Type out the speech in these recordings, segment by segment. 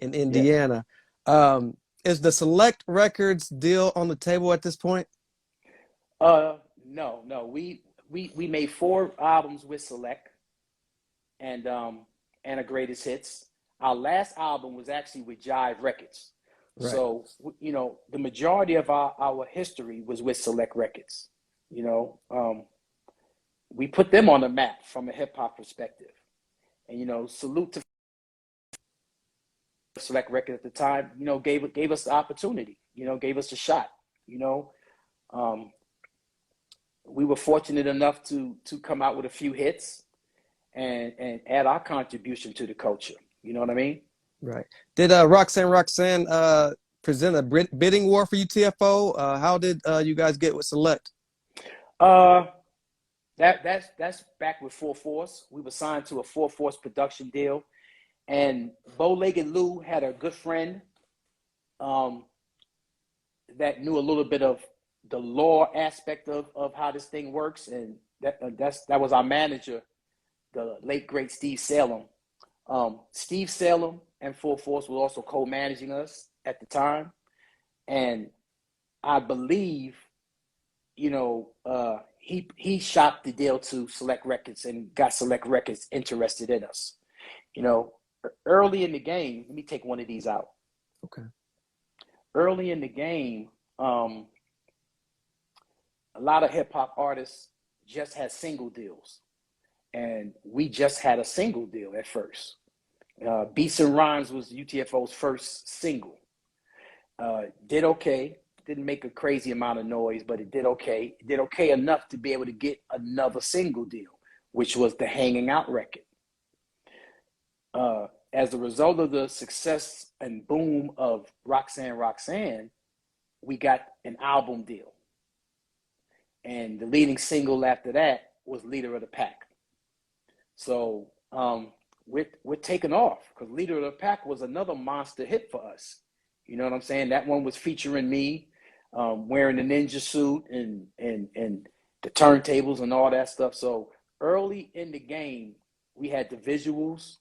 in Yeah. Indiana. Is the Select Records deal on the table at this point? No, no. We made 4 albums with Select and and a greatest hits. Our last album was actually with Jive Records. Right. So the majority of our history was with Select Records. You know, we put them on the map from a hip hop perspective. And salute to Select Record at the time. Gave us the opportunity. Gave us a shot. You know, um, we were fortunate enough to come out with a few hits and add our contribution to the culture. You know what I mean? Right. Did Roxanne present a bidding war for UTFO? How did you guys get with Select? Uh, that's back with Full Force. We were signed to a Full Force production deal, and Bow-Legged Lou had a good friend um, that knew a little bit of the law aspect of how this thing works, and that was our manager, the late great Steve Salem. Steve Salem and Full Force was also co-managing us at the time, and I believe he shopped the deal to Select Records and got Select Records interested in us. You know, early in the game, let me take one of these out. Okay. Early in the game, a lot of hip hop artists just had single deals, and we just had a single deal at first. Beats and Rhymes was UTFO's first single. Did okay. Didn't make a crazy amount of noise, but it did okay. It did okay enough to be able to get another single deal, which was the Hanging Out record. As a result of the success and boom of Roxanne, we got an album deal. And the leading single after that was Leader of the Pack. So we're taking off because Leader of the Pack was another monster hit for us. You know what I'm saying? That one was featuring me wearing the ninja suit and the turntables and all that stuff. So early in the game, we had the visuals,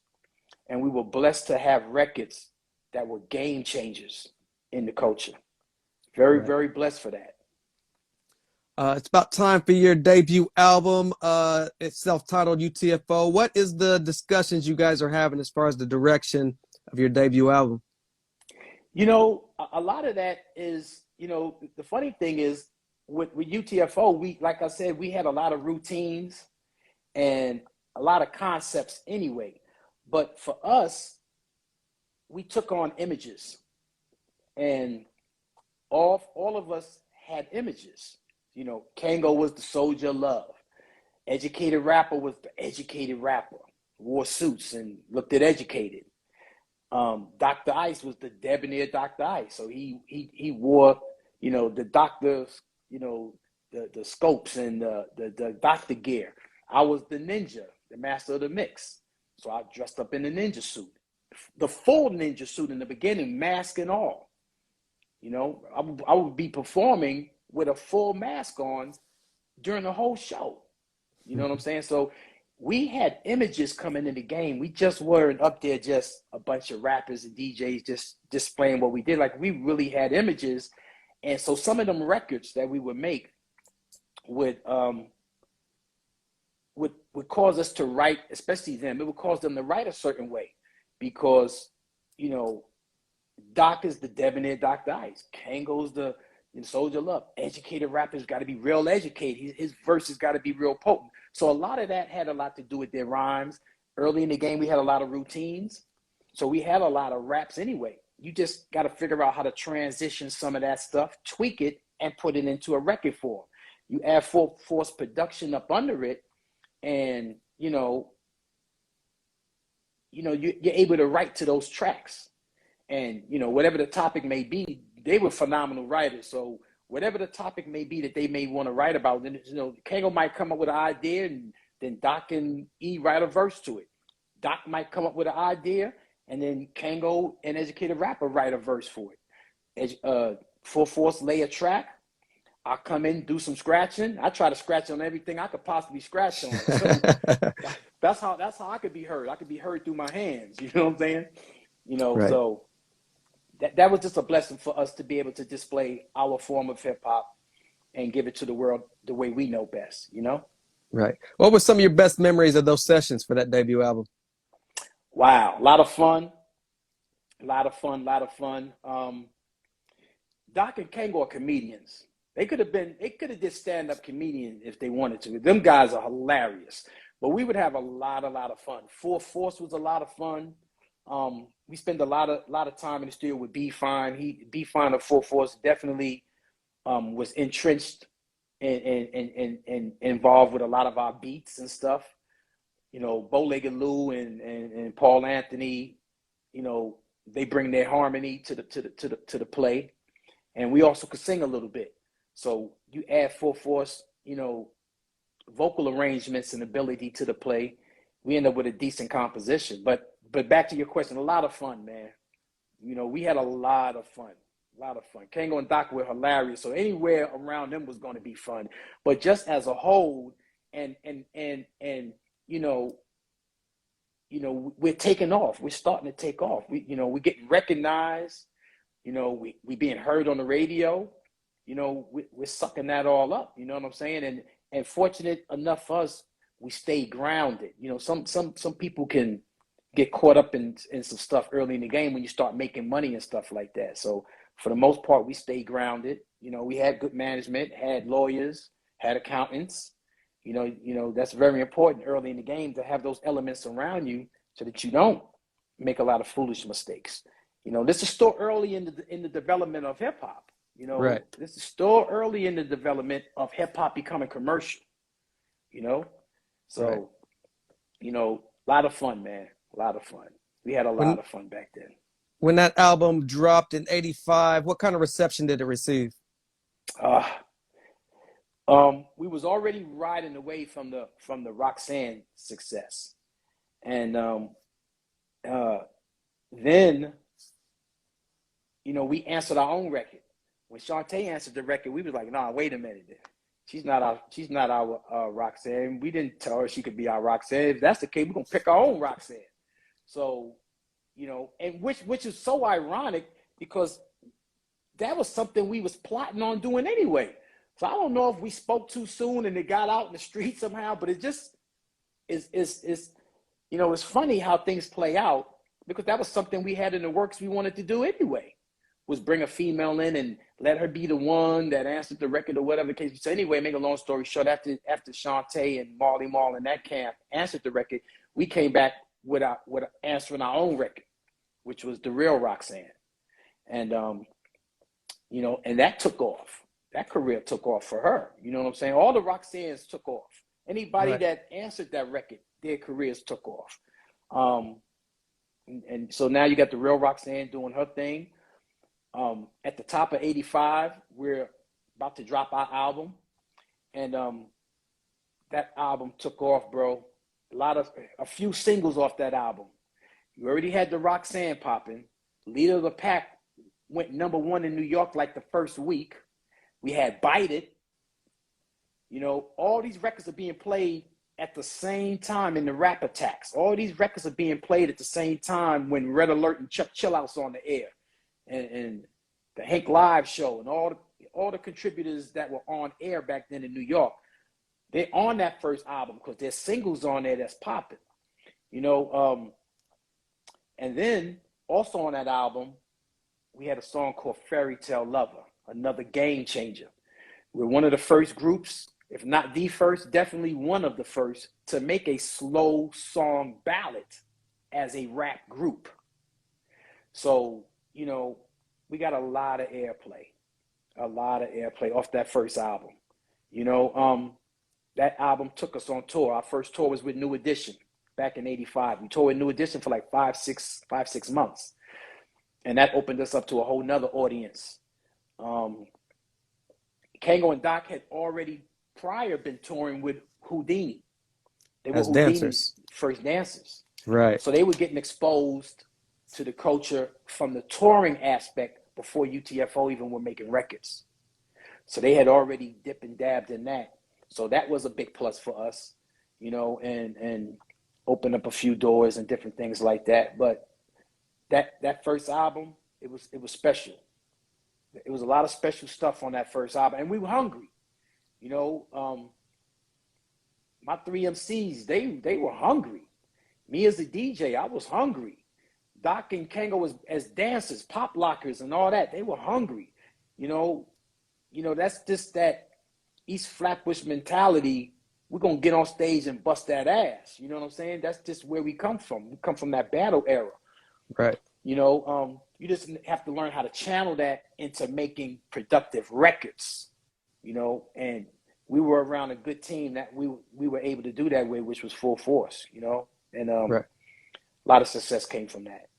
and we were blessed to have records that were game changers in the culture. Very, Right. very blessed for that. It's about time for your debut album. It's self-titled UTFO. What is the discussions you guys are having as far as the direction of your debut album? A lot of that is, the funny thing is with UTFO, like I said, we had a lot of routines and a lot of concepts anyway. But for us, we took on images, and all of us had images. Kango was the soldier of love. Educated rapper was the educated rapper, wore suits and looked at educated. Dr. Ice was the debonair Dr. Ice. So he wore, the doctors, the scopes and the doctor gear. I was the ninja, the master of the mix. So I dressed up in the ninja suit, the full ninja suit in the beginning, mask and all. I would be performing with a full mask on during the whole show. You know what I'm saying? So we had images coming in the game. We just weren't up there just a bunch of rappers and DJs just displaying what we did. Like, we really had images. And so some of them records that we would make would cause us to write, especially them, it would cause them to write a certain way because, Doc is the debonair Dr. Ice. Kango's the soldier love. Educated rappers got to be real educated. His verses got to be real potent. So a lot of that had a lot to do with their rhymes. Early in the game, we had a lot of routines. So we had a lot of raps anyway. You just got to figure out how to transition some of that stuff, tweak it, and put it into a record form. You add Full Force production up under it, and you're able to write to those tracks. And whatever the topic may be, they were phenomenal writers. So whatever the topic may be that they may want to write about, then Kango might come up with an idea, and then Doc and E write a verse to it. Doc might come up with an idea, and then Kango and Educated Rapper write a verse for it. Full Force lay a track. I come in, do some scratching. I try to scratch on everything I could possibly scratch on. So that's how I could be heard. I could be heard through my hands. You know what I'm saying? Right. So that was just a blessing for us to be able to display our form of hip hop and give it to the world the way we know best, you know? Right. What were some of your best memories of those sessions for that debut album? Wow, a lot of fun, a lot of fun, a lot of fun. Doc and Kango are comedians. They could have just stand-up comedian if they wanted to. Them guys are hilarious. But we would have a lot of fun. Full Force was a lot of fun. We spend a lot of time in the studio with B Fine. B Fine of Full Force definitely was entrenched and involved with a lot of our beats and stuff. You know, Bowlegged Lou and Paul Anthony, you know, they bring their harmony to the play. And we also could sing a little bit. So you add Full Force, you know, vocal arrangements and ability to the play, we end up with a decent composition. But back to your question, a lot of fun, man. You know, we had a lot of fun. A lot of fun. Kango and Doc were hilarious. So anywhere around them was going to be fun. But just as a whole, and you know, we're taking off. We're starting to take off. We're getting recognized. You know, we being heard on the radio. You know, we're sucking that all up. You know what I'm saying? And fortunate enough for us, we stay grounded. You know, some people can get caught up in some stuff early in the game when you start making money and stuff like that. So for the most part, we stay grounded. You know, we had good management, had lawyers, had accountants. You know that's very important early in the game to have those elements around you so that you don't make a lot of foolish mistakes. You know, this is still early in the development of hip hop. You know, Right. this is still early in the development of hip hop becoming commercial. You know, so Right. you know, a lot of fun, man. A lot of fun. We had a lot When of fun back then. when that album dropped in '85, what kind of reception did it receive? Uh, we was already riding away from the Roxanne success, and then you know we answered our own record. When Shantae answered the record, we was like, "Nah, wait a minute. She's not our Roxanne. We didn't tell her she could be our Roxanne. If that's the case, we're gonna pick our own Roxanne." So, you know, and which is so ironic because that was something we was plotting on doing anyway. So I don't know if we spoke too soon and it got out in the street somehow, but it just is you know, it's funny how things play out because that was something we had in the works we wanted to do anyway, was bring a female in and let her be the one that answered the record or whatever the case. So anyway, make a long story short, after Shantae and Marley Marl in that camp answered the record, we came back with answering our own record, which was The Real Roxanne. And you know, and that took off. That career took off for her. You know what I'm saying? All the Roxannes took off. Anybody Right. that answered that record, their careers took off. And so now you got The Real Roxanne doing her thing. At the top of '85, we're about to drop our album. And that album took off, bro. A few singles off that album. You already had the Roxanne popping. Leader of the Pack went #1 in New York like the first week. We had Bite It. You know, all these records are being played at the same time in the Rap Attacks. All these records are being played at the same time when Red Alert and Chuck Chillout's on the air. And the Hank Live show and all the contributors that were on air back then in New York. They're on that first album because there's singles on there that's popping. You know, and then also on that album, we had a song called Fairy Tale Lover, another game changer. We're one of the first groups, if not the first, definitely one of the first to make a slow song ballad as a rap group. So, you know, we got a lot of airplay off that first album. You know, that album took us on tour. Our first tour was with New Edition back in '85. We toured with New Edition for like 5-6 months. And that opened us up to a whole nother audience. Kango and Doc had already prior been touring with Houdini. They were As Houdini's dancers. first dancers. Right. So they were getting exposed to the culture from the touring aspect before UTFO even were making records. So they had already dipped and dabbed in that. So that was a big plus for us, you know, and opened up a few doors and different things like that. But that first album, it was special. It was a lot of special stuff on that first album, and we were hungry. You know, my three MCs, they were hungry. Me as a DJ, I was hungry. Doc and Kango as dancers, pop lockers, and all that, they were hungry. You know, that's just that East Flatbush mentality. We're gonna get on stage and bust that ass. You know what I'm saying? That's just where we come from. We come from that battle era. Right. You know, you just have to learn how to channel that into making productive records. You know, and we were around a good team that we were able to do that with, which was Full Force. You know, and Right. a lot of success came from that.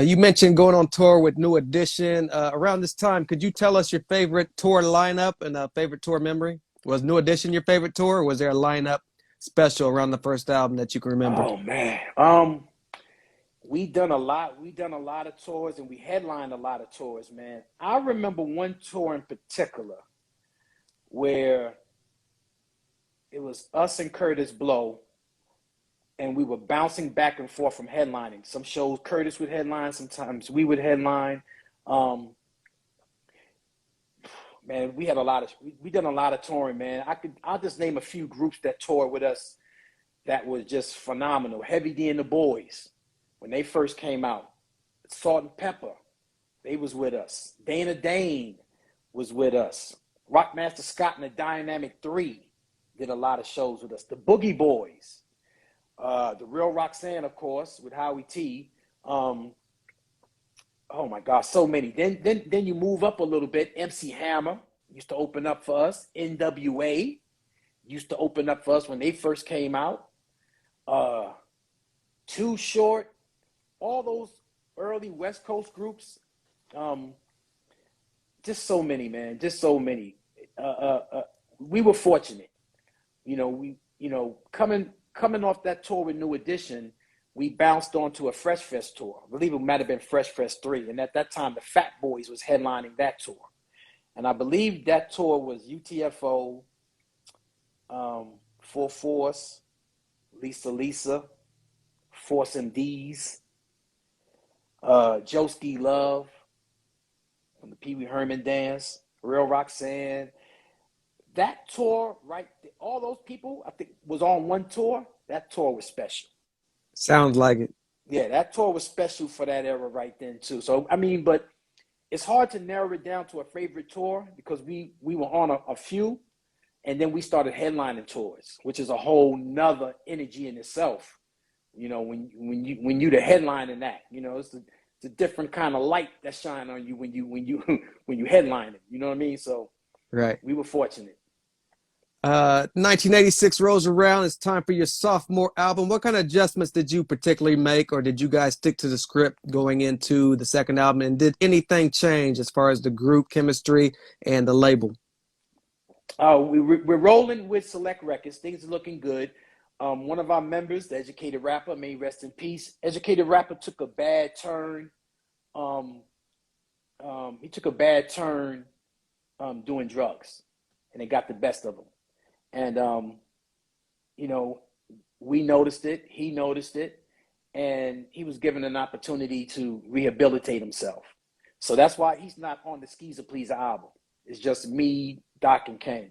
You mentioned going on tour with New Edition. Around this time, could you tell us your favorite tour lineup and a favorite tour memory? Was New Edition your favorite tour, or was there a lineup special around the first album that you can remember? Oh man, we done a lot. We done a lot of tours, and we headlined a lot of tours, man. I remember one tour in particular where it was us and Curtis Blow, and we were bouncing back and forth from headlining. Some shows Curtis would headline, sometimes we would headline. Man, we done a lot of touring, man. I'll just name a few groups that toured with us that was just phenomenal. Heavy D and the Boys, when they first came out. Salt and Pepper, they was with us. Dana Dane was with us. Rockmaster Scott and the Dynamic 3 did a lot of shows with us. The Boogie Boys. The Real Roxanne, of course, with Howie T. Oh my gosh, so many. Then you move up a little bit. MC Hammer used to open up for us. NWA used to open up for us when they first came out. Too Short, all those early West Coast groups. Just so many, man. Just so many. We were fortunate. Coming off that tour with New Edition, we bounced onto a Fresh Fest tour. I believe it might have been Fresh Fest 3. And at that time, the Fat Boys was headlining that tour. And I believe that tour was UTFO, Full Force, Lisa, Force MDs, Joeski Love from the Pee Wee Herman Dance, Real Roxanne. That tour, right, all those people, I think, was on one tour. That tour was special. Sounds like it. Yeah, that tour was special for that era right then, too. So, I mean, but it's hard to narrow it down to a favorite tour because we were on a few, and then we started headlining tours, which is a whole nother energy in itself. You know, when you the headline in that, you know, it's a different kind of light that shine on you when you headline it. You know what I mean? So, Right. we were fortunate. 1986 rolls around. It's time for your sophomore album. What kind of adjustments did you particularly make, or did you guys stick to the script going into the second album? And did anything change as far as the group chemistry and the label? We're rolling with Select Records. Things are looking good. One of our members, the Educated Rapper, may rest in peace. Educated Rapper took a bad turn. He took a bad turn doing drugs, and it got the best of him. And, we noticed it. He noticed it. And he was given an opportunity to rehabilitate himself. So that's why he's not on the Skeezer Pleaser album. It's just me, Doc, and Kane.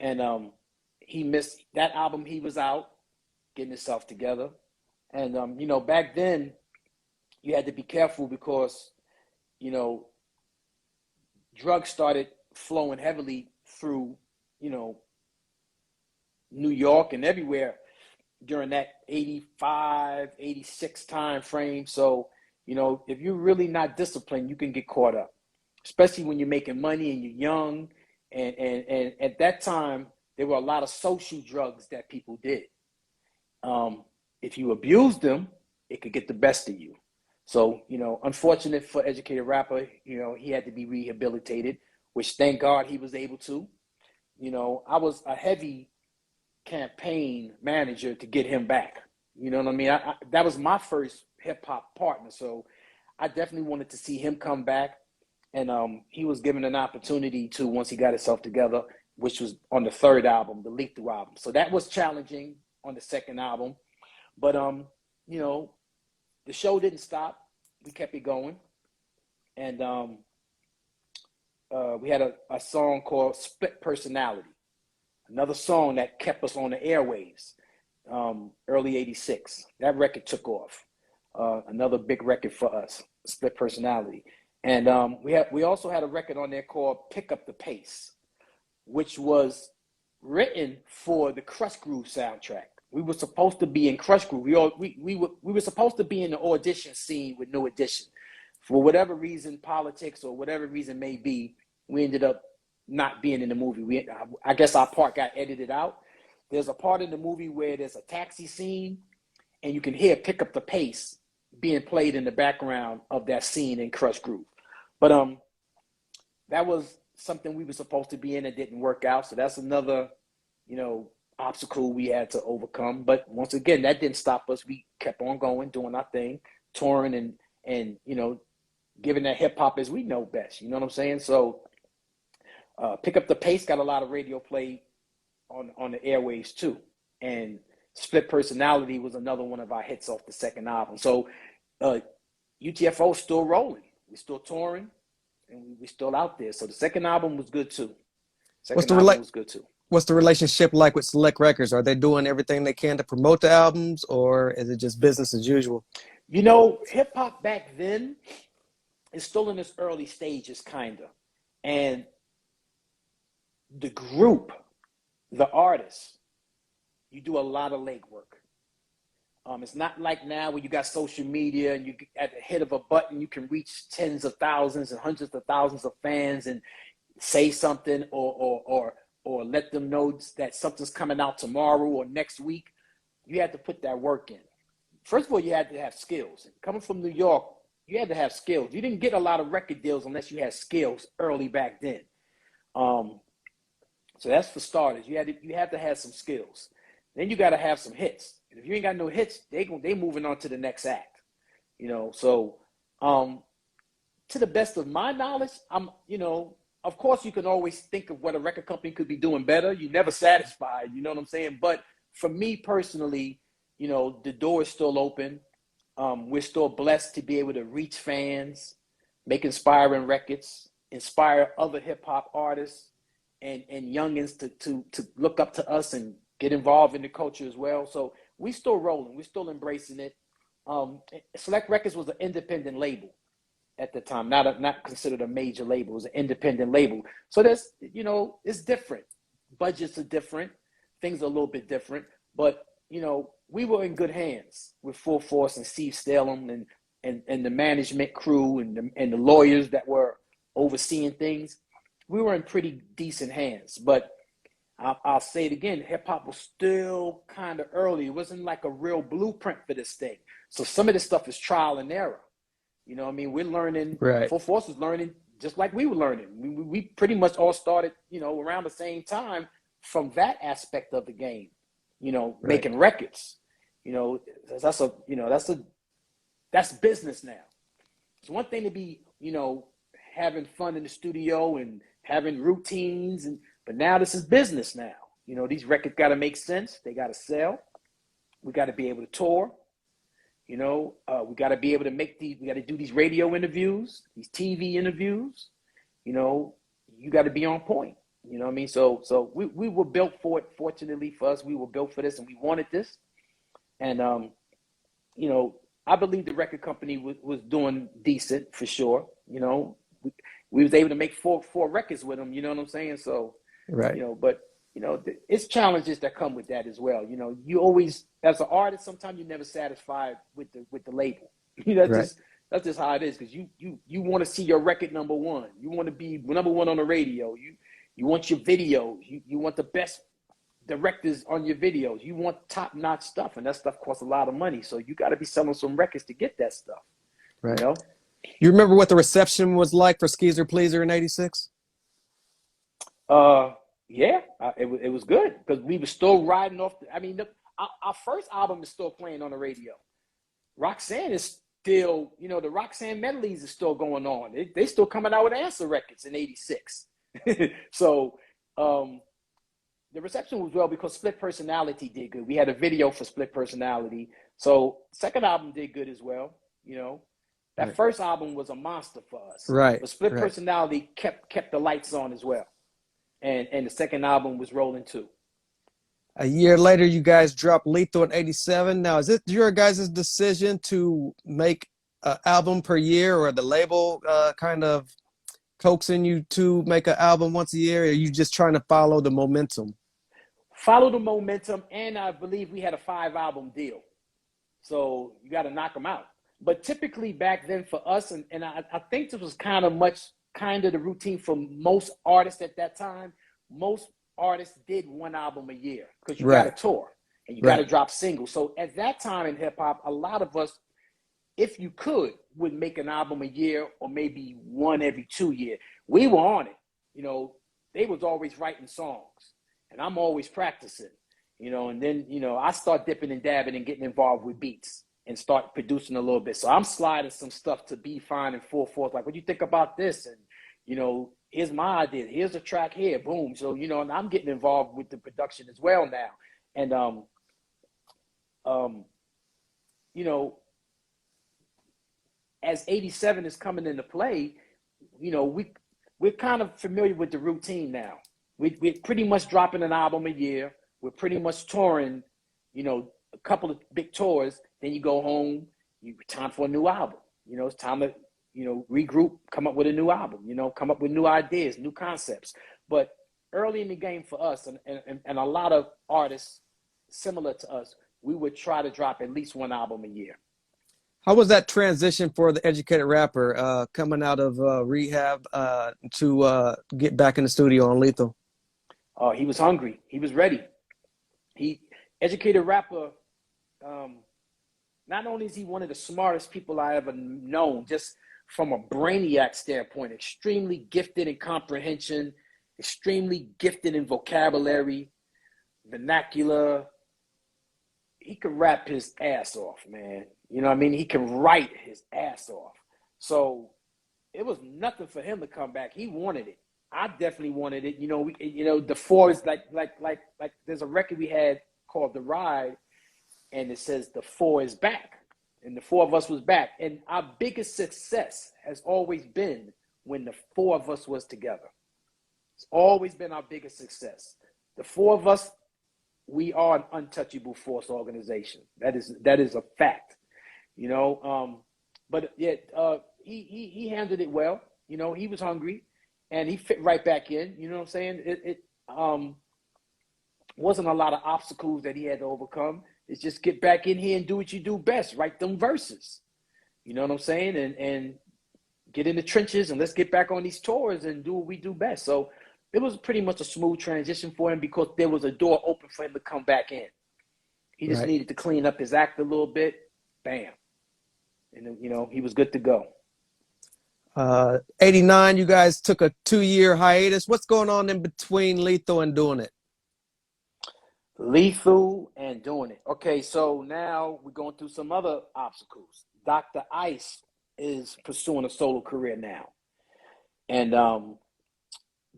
And he missed that album. He was out getting himself together. And, back then you had to be careful because, drugs started flowing heavily through, New York and everywhere during that 85, 86 time frame. So, if you're really not disciplined, you can get caught up, especially when you're making money and you're young. And at that time, there were a lot of social drugs that people did. If you abused them, it could get the best of you. So, unfortunate for Educated Rapper, he had to be rehabilitated, which thank God he was able to. I was a heavy campaign manager to get him back. You know what I mean? That was my first hip hop partner. So I definitely wanted to see him come back. And he was given an opportunity to once he got himself together, which was on the third album, the Lethal album. So that was challenging on the second album. But, the show didn't stop. We kept it going. And we had a song called Split Personality, another song that kept us on the airwaves, early '86. That record took off. Another big record for us, Split Personality. And we also had a record on there called Pick Up the Pace, which was written for the Crush Groove soundtrack. We were supposed to be in Crush Groove. We were supposed to be in the audition scene with New Edition. For whatever reason, politics or whatever reason may be, we ended up not being in the movie. I guess our part got edited out. There's a part in the movie where there's a taxi scene, and you can hear Pick Up the Pace being played in the background of that scene in Crush Groove. But that was something we were supposed to be in. It didn't work out. So that's another, obstacle we had to overcome. But once again, that didn't stop us. We kept on going, doing our thing, touring and giving that hip hop as we know best. You know what I'm saying? So Pick Up the Pace got a lot of radio play on the airwaves too. And Split Personality was another one of our hits off the second album. So UTFO still rolling. We're still touring, and we're still out there. So the second album was good too. What's the relationship like with Select Records? Are they doing everything they can to promote the albums, or is it just business as usual? Hip hop back then is still in its early stages, kind of. And the group, the artists, you do a lot of legwork. It's not like now where you got social media and you at the hit of a button, you can reach tens of thousands and hundreds of thousands of fans and say something or let them know that something's coming out tomorrow or next week. You had to put that work in. First of all, you had to have skills. Coming from New York, you had to have skills. You didn't get a lot of record deals unless you had skills early back then. So that's for starters. You had to have some skills. Then you got to have some hits. And if you ain't got no hits, they moving on to the next act. So to the best of my knowledge, of course you can always think of what a record company could be doing better. You're never satisfied, you know what I'm saying? But for me personally, the door is still open. We're still blessed to be able to reach fans, make inspiring records, inspire other hip hop artists and youngins to look up to us and get involved in the culture as well. So we still rolling, we're still embracing it. Select Records was an independent label at the time, not considered a major label. It was an independent label. So there's, it's different. Budgets are different. Things are a little bit different. But, we were in good hands with Full Force and Steve Stalem and the management crew and the lawyers that were overseeing things. We were in pretty decent hands. But I'll say it again, hip hop was still kind of early. It wasn't like a real blueprint for this thing. So some of this stuff is trial and error. We're learning. Right. Full Force was learning just like we were learning. We pretty much all started, around the same time from that aspect of the game, Right. making records. That's business now. It's one thing to be, having fun in the studio and having routines, but now this is business now. These records got to make sense. They got to sell. We got to be able to tour. We got to be able to we got to do these radio interviews, these TV interviews. You got to be on point. You know what I mean? So we were built for it. Fortunately for us, we were built for this and we wanted this. And, I believe the record company was doing decent for sure. We was able to make four records with them. You know what I'm saying? So, right. But it's challenges that come with that as well. You always, as an artist, sometimes you're never satisfied with the label. That's just how it is. Because you want to see your record number one. You want to be number one on the radio. You want your videos. You want the best directors on your videos. You want top-notch stuff, and that stuff costs a lot of money. So you got to be selling some records to get that stuff. Right. You remember what the reception was like for Skeezer Pleaser in '86? Yeah, it was good because we were still riding off. Our first album is still playing on the radio. Roxanne is still, the Roxanne medleys is still going on. They still coming out with Answer Records in '86. So the reception was well because Split Personality did good. We had a video for Split Personality. So second album did good as well, That first album was a monster for us. Right. But Split Right. Personality kept the lights on as well. And the second album was rolling too. A year later, you guys dropped Lethal in '87. Now, is it your guys' decision to make an album per year, or the label kind of coaxing you to make an album once a year? Or are you just trying to follow the momentum? Follow the momentum, and I believe we had a 5-album deal. So you got to knock them out. But typically back then for us, and I think this was kind of the routine for most artists at that time. Most artists did one album a year because you got to tour and you got to drop singles. So at that time in hip hop, a lot of us, if you could, would make an album a year or maybe one every 2 years. We were on it. You know, they was always writing songs and I'm always practicing, you know, and then, you know, I start dipping and dabbing and getting involved with beats and start producing a little bit. So I'm sliding some stuff to Be Fine and 4/4. Like, what do you think about this? And, you know, here's my idea. Here's a track here. Boom. So, you know, and I'm getting involved with the production as well now. And, you know, as '87 is coming into play, you know, we're kind of familiar with the routine now. We're pretty much dropping an album a year. We're pretty much touring, you know, a couple of big tours. Then you go home. Time for a new album. You know, it's time to, you know, regroup, come up with a new album. You know, come up with new ideas, new concepts. But early in the game for us, and a lot of artists similar to us, we would try to drop at least one album a year. How was that transition for the educated rapper coming out of rehab to get back in the studio on Lethal? Oh, he was hungry. He was ready. Educated rapper, not only is he one of the smartest people I ever known, just from a brainiac standpoint, extremely gifted in comprehension, extremely gifted in vocabulary, vernacular. He could rap his ass off, man. You know what I mean? He can write his ass off. So it was nothing for him to come back. He wanted it. I definitely wanted it. You know, the four is like there's a record we had called The Ride, and it says the four is back. And the four of us was back. And our biggest success has always been when the four of us was together. It's always been our biggest success. The four of us, we are an untouchable force organization. That is a fact. You know, but yeah, he handled it well. You know, he was hungry and he fit right back in. You know what I'm saying? It wasn't a lot of obstacles that he had to overcome. It's just get back in here and do what you do best. Write them verses. You know what I'm saying? And get in the trenches and let's get back on these tours and do what we do best. So it was pretty much a smooth transition for him because there was a door open for him to come back in. He just needed to clean up his act a little bit. Bam. And, you know, he was good to go. '89, you guys took a 2-year hiatus. What's going on in between Lethal and Doing It? Lethal and Doing It. Okay, so now we're going through some other obstacles. Dr. Ice is pursuing a solo career now. And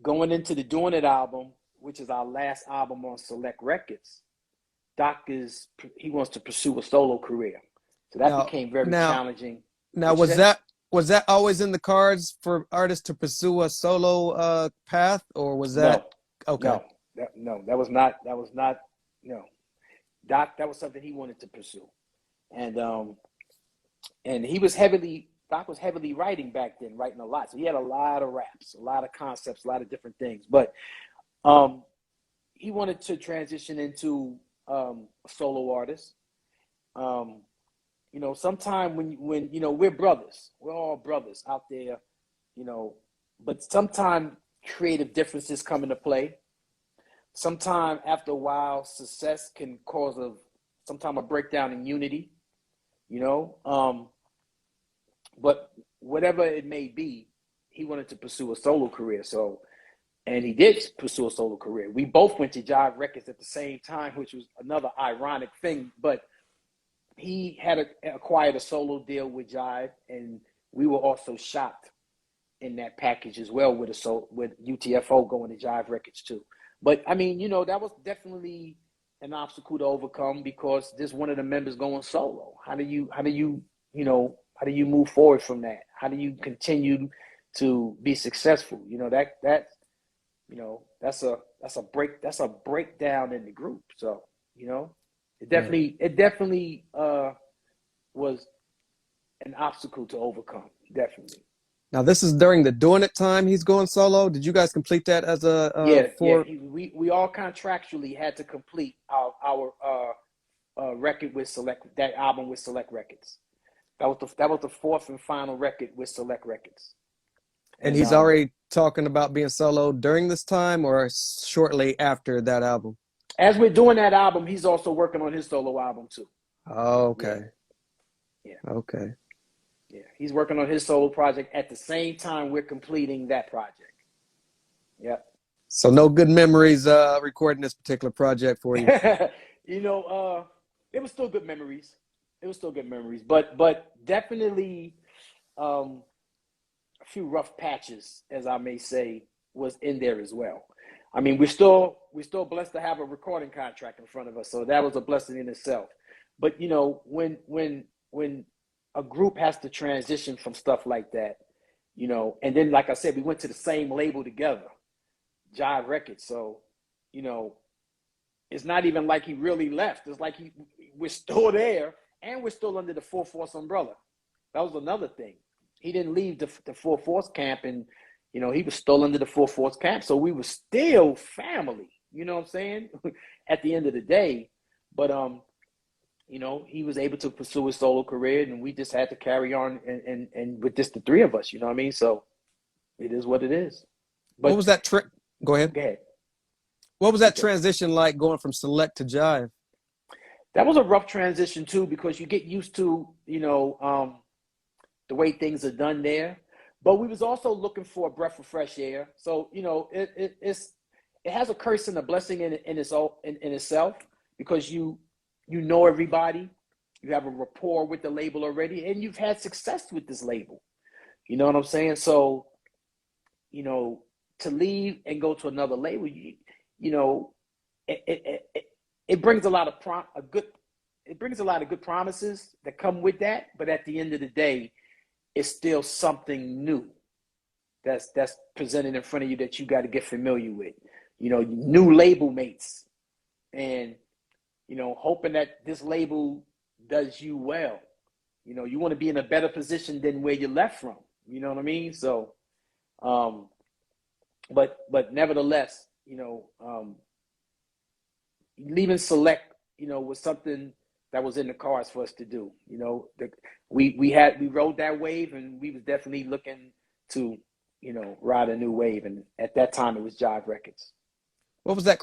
going into the Doing It album, which is our last album on Select Records, Doc he wants to pursue a solo career. So that became very challenging. Now, was that always in the cards for artists to pursue a solo path, or was that okay? No, that was not. No, Doc, that was something he wanted to pursue, and Doc was heavily writing back then, writing a lot. So he had a lot of raps, a lot of concepts, a lot of different things. But he wanted to transition into a solo artist. You know, sometime when you know, we're brothers, we're all brothers out there, you know, but sometimes creative differences come into play. Sometime after a while, success can cause sometime a breakdown in unity, you know. But whatever it may be, he wanted to pursue a solo career. So, and he did pursue a solo career. We both went to Jive Records at the same time, which was another ironic thing, but he had acquired a solo deal with Jive, and we were also shocked in that package as well with UTFO going to Jive Records too. But I mean, you know, that was definitely an obstacle to overcome because there's one of the members going solo. How do you How do you move forward from that? How do you continue to be successful? You know, that's a breakdown in the group. So, you know, Right. it definitely was an obstacle to overcome. Definitely. Now this is during the Doing It time he's going solo. Did you guys complete that as a Yeah, yeah. for? We all contractually had to complete our record with Select, that album with Select Records. That was the fourth and final record with Select Records. And And he's already talking about being solo during this time or shortly after that album? as we're doing that album, he's also working on his solo album too. Oh, Yeah, okay. yeah, Okay. yeah. He's working on his solo project at the same time we're completing that project. Yep. So no good memories recording this particular project for you. You know, it was still good memories. It was still good memories, but definitely a few rough patches, as I may say, was in there as well. I mean, we're still blessed to have a recording contract in front of us, so that was a blessing in itself. But you know, when a group has to transition from stuff like that, you know, and then like I said, we went to the same label together, Jive Records. So, you know, it's not even like he really left. It's like we're still there, and we're still under the Full Force umbrella. That was another thing. He didn't leave the Full Force camp, and you know, he was still under the Full Force camp. So we were still family. You know what I'm saying? At the end of the day, but you know, he was able to pursue his solo career, and we just had to carry on, and with just the three of us. You know what I mean? So it is what it is. What But was that trick? Go ahead. go ahead. What was that transition like going from Select to Jive? That was a rough transition too, because you get used to, you know, the way things are done there. But we was also looking for a breath of fresh air. So, you know, it has a curse and a blessing in itself, because you know everybody, you have a rapport with the label already, and you've had success with this label. You know what I'm saying? So, you know, to leave and go to another label, you know, it brings a lot of it brings a lot of good promises that come with that. But at the end of the day, it's still something new that's presented in front of you that you got to get familiar with. You know, new label mates, and you know, hoping that this label does you well. You know, you want to be in a better position than where you left from. You know what I mean? So, but nevertheless, you know, leaving Select, you know, was something that was in the cards for us to do. You know, we rode that wave, and we was definitely looking to, you know, ride a new wave. And at that time, it was Jive Records. What was that